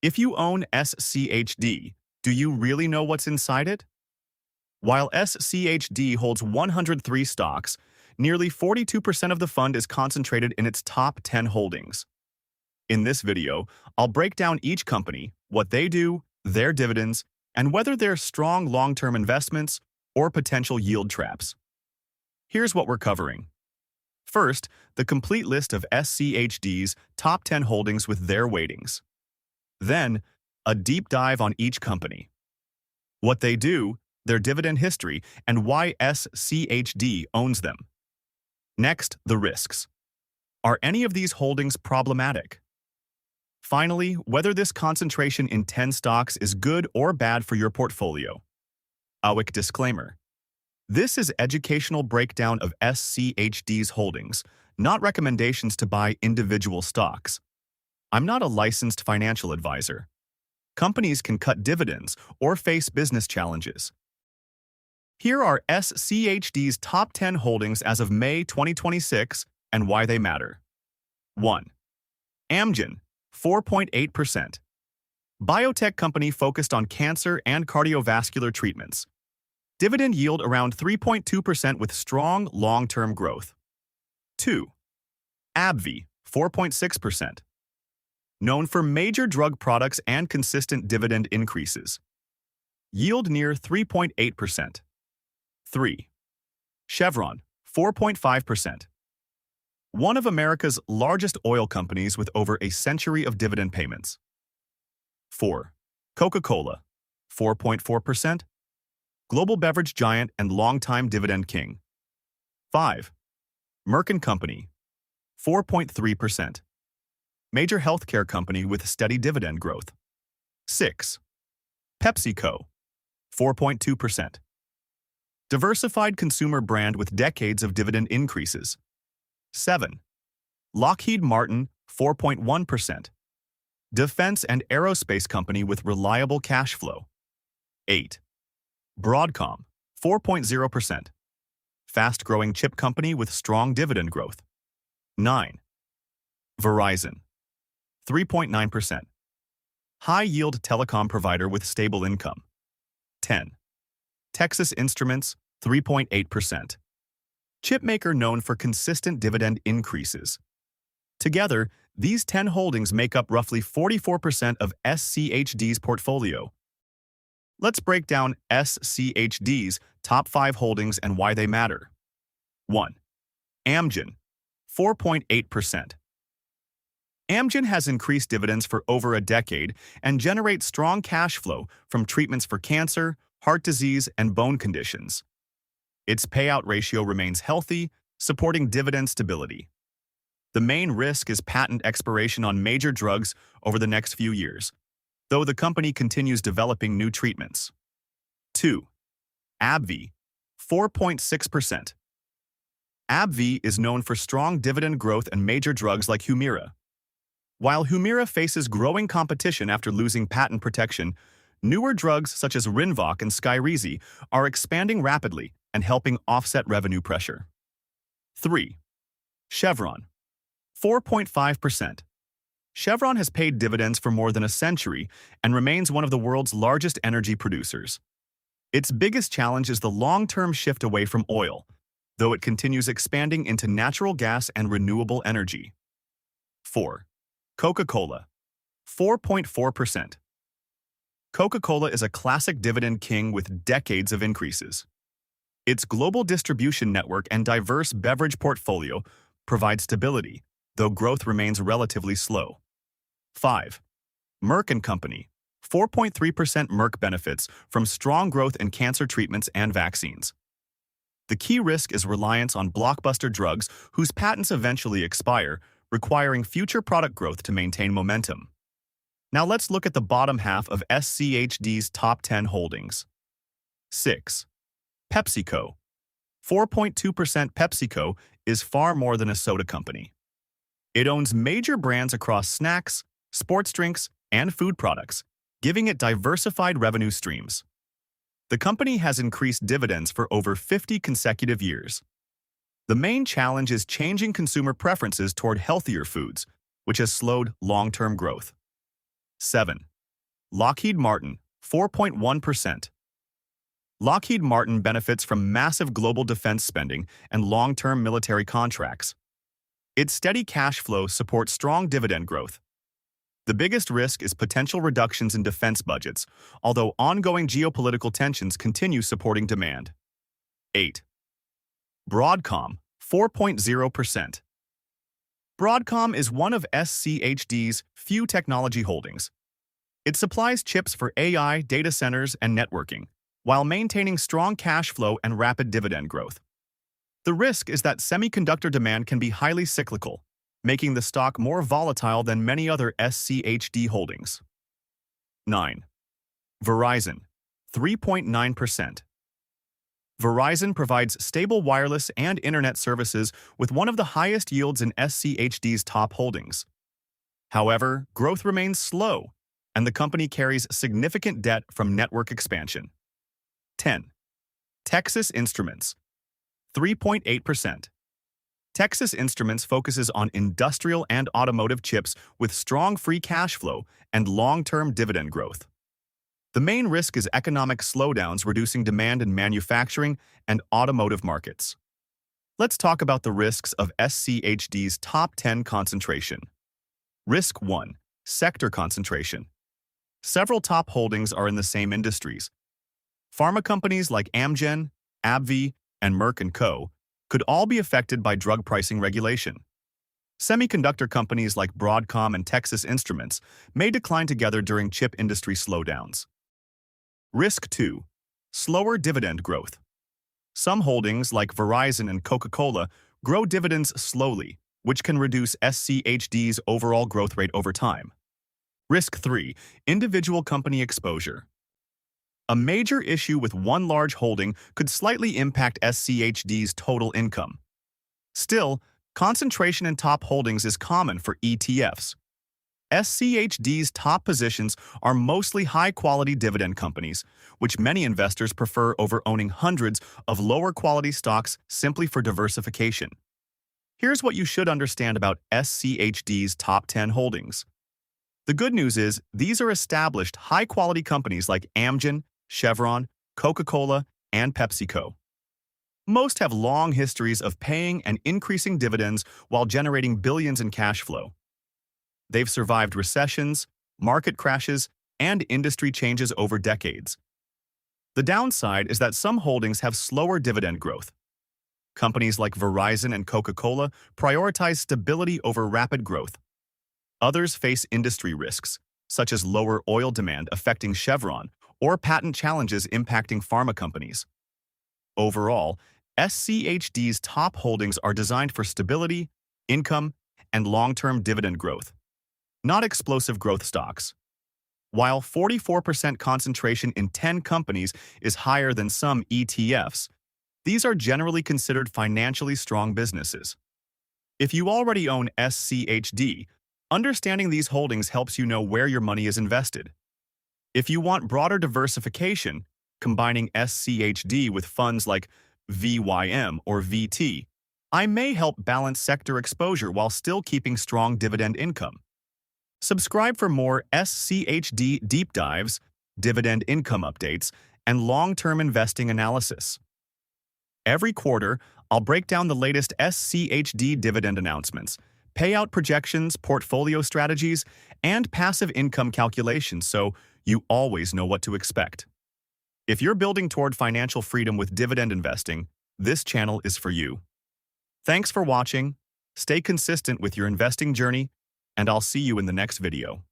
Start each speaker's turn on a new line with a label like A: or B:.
A: If you own SCHD, do you really know what's inside it? While SCHD holds 103 stocks, nearly 42% of the fund is concentrated in its top 10 holdings. In this video, I'll break down each company, what they do, their dividends, and whether they're strong long-term investments or potential yield traps. Here's what we're covering. First, the complete list of SCHD's top 10 holdings with their weightings. Then, a deep dive on each company. What they do, their dividend history, and why SCHD owns them. Next, the risks. Are any of these holdings problematic? Finally, whether this concentration in 10 stocks is good or bad for your portfolio. A quick disclaimer. This is educational breakdown of SCHD's holdings, not recommendations to buy individual stocks. I'm not a licensed financial advisor. Companies can cut dividends or face business challenges. Here are SCHD's top 10 holdings as of May 2026 and why they matter. 1. Amgen, 4.8%. Biotech company focused on cancer and cardiovascular treatments. Dividend yield around 3.2% with strong long-term growth. 2. AbbVie, 4.6%. Known for major drug products and consistent dividend increases. Yield near 3.8%. 3. Chevron, 4.5%. One of America's largest oil companies with over a century of dividend payments. 4. Coca-Cola, 4.4%. Global beverage giant and longtime dividend king. 5. Merck & Company, 4.3%. Major healthcare company with steady dividend growth. 6. PepsiCo, 4.2%. Diversified consumer brand with decades of dividend increases. 7. Lockheed Martin, 4.1%. Defense and aerospace company with reliable cash flow. 8. Broadcom, 4.0%. Fast-growing chip company with strong dividend growth. 9. Verizon, 3.9%. High-yield telecom provider with stable income. 10. Texas Instruments, 3.8%. Chipmaker known for consistent dividend increases. Together, these 10 holdings make up roughly 44% of SCHD's portfolio. Let's break down SCHD's top 5 holdings and why they matter. 1. Amgen, 4.8%. Amgen has increased dividends for over a decade and generates strong cash flow from treatments for cancer, heart disease, and bone conditions. Its payout ratio remains healthy, supporting dividend stability. The main risk is patent expiration on major drugs over the next few years, though the company continues developing new treatments. 2. AbbVie, 4.6%. AbbVie is known for strong dividend growth and major drugs like Humira. While Humira faces growing competition after losing patent protection, newer drugs such as Rinvoq and Skyrizi are expanding rapidly and helping offset revenue pressure. 3. Chevron, 4.5%. Chevron has paid dividends for more than a century and remains one of the world's largest energy producers. Its biggest challenge is the long-term shift away from oil, though it continues expanding into natural gas and renewable energy. 4. Coca-Cola, 4.4%. Coca-Cola is a classic dividend king with decades of increases. Its global distribution network and diverse beverage portfolio provide stability, though growth remains relatively slow. 5. Merck & Company, 4.3%. Merck benefits from strong growth in cancer treatments and vaccines. The key risk is reliance on blockbuster drugs whose patents eventually expire, requiring future product growth to maintain momentum. Now let's look at the bottom half of SCHD's top 10 holdings. 6. PepsiCo, 4.2%. PepsiCo is far more than a soda company. It owns major brands across snacks, sports drinks, and food products, giving it diversified revenue streams. The company has increased dividends for over 50 consecutive years. The main challenge is changing consumer preferences toward healthier foods, which has slowed long-term growth. 7. Lockheed Martin, 4.1%. Lockheed Martin benefits from massive global defense spending and long-term military contracts. Its steady cash flow supports strong dividend growth. The biggest risk is potential reductions in defense budgets, although ongoing geopolitical tensions continue supporting demand. 8. Broadcom, 4.0%. Broadcom is one of SCHD's few technology holdings. It supplies chips for AI, data centers, and networking, while maintaining strong cash flow and rapid dividend growth. The risk is that semiconductor demand can be highly cyclical, making the stock more volatile than many other SCHD holdings. 9. Verizon, 3.9%. Verizon provides stable wireless and internet services with one of the highest yields in SCHD's top holdings. However, growth remains slow, and the company carries significant debt from network expansion. 10. Texas Instruments, 3.8%. Texas Instruments focuses on industrial and automotive chips with strong free cash flow and long-term dividend growth. The main risk is economic slowdowns reducing demand in manufacturing and automotive markets. Let's talk about the risks of SCHD's top 10 concentration. Risk 1. Sector concentration. Several top holdings are in the same industries. Pharma companies like Amgen, AbbVie, and Merck & Co. could all be affected by drug pricing regulation. Semiconductor companies like Broadcom and Texas Instruments may decline together during chip industry slowdowns. Risk 2. Slower dividend growth. Some holdings, like Verizon and Coca-Cola, grow dividends slowly, which can reduce SCHD's overall growth rate over time. Risk 3. Individual company exposure. A major issue with one large holding could slightly impact SCHD's total income. Still, concentration in top holdings is common for ETFs. SCHD's top positions are mostly high-quality dividend companies, which many investors prefer over owning hundreds of lower-quality stocks simply for diversification. Here's what you should understand about SCHD's top 10 holdings. The good news is these are established, high-quality companies like Amgen, Chevron, Coca-Cola, and PepsiCo. Most have long histories of paying and increasing dividends while generating billions in cash flow. They've survived recessions, market crashes, and industry changes over decades. The downside is that some holdings have slower dividend growth. Companies like Verizon and Coca-Cola prioritize stability over rapid growth. Others face industry risks, such as lower oil demand affecting Chevron or patent challenges impacting pharma companies. Overall, SCHD's top holdings are designed for stability, income, and long-term dividend growth, not explosive growth stocks. While 44% concentration in 10 companies is higher than some ETFs, these are generally considered financially strong businesses. If you already own SCHD, understanding these holdings helps you know where your money is invested. If you want broader diversification, combining SCHD with funds like VYM or VT, I may help balance sector exposure while still keeping strong dividend income. Subscribe for more SCHD deep dives, dividend income updates, and long-term investing analysis. Every quarter, I'll break down the latest SCHD dividend announcements, payout projections, portfolio strategies, and passive income calculations so you always know what to expect. If you're building toward financial freedom with dividend investing, this channel is for you. Thanks for watching, stay consistent with your investing journey, and I'll see you in the next video.